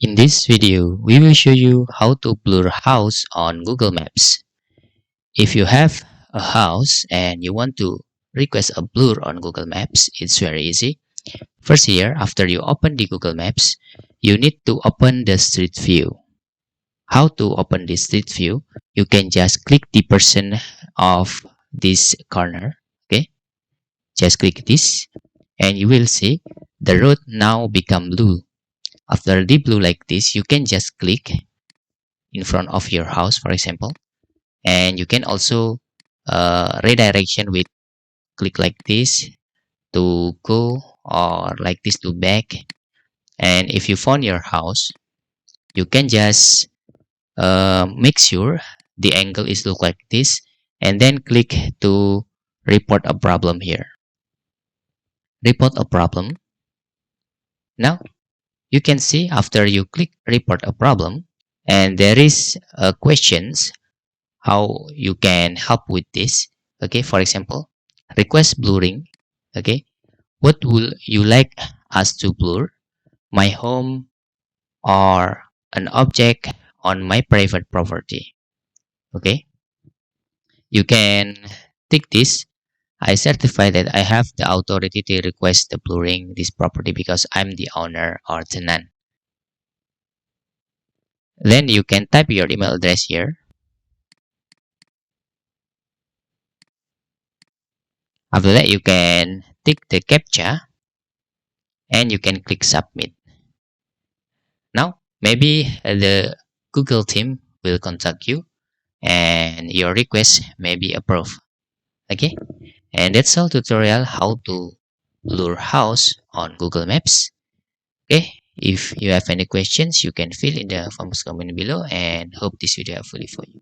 In this video, we will show you how to blur house on Google Maps. If you have a house and you want to request a blur on Google Maps, it's very easy. First here, after you open the Google Maps, you need to open the Street View. How to open the Street View? You can just click the person of this corner, okay? Just click this and you will see the road now become blue. After the blue like this, you can just click in front of your house, for example, and you can also redirection with click like this to go or like this to back. And if you found your house, you can just make sure the angle is look like this and then click to report a problem here. Report a problem. Now you can see after you click report a problem and there is questions how you can help with this. Okay, for example, request blurring. Okay, what will you like us to blur? My home or an object on my private property. Okay, you can tick this. I certify that I have the authority to request the blurring this property because I'm the owner or tenant. Then you can type your email address here. After that, you can tick the captcha and you can click submit. Now, maybe the Google team will contact you and your request may be approved. Okay, and that's all tutorial how to lure house on Google Maps. Okay, if you have any questions, you can fill in the forms comment below and hope this video helpful for you.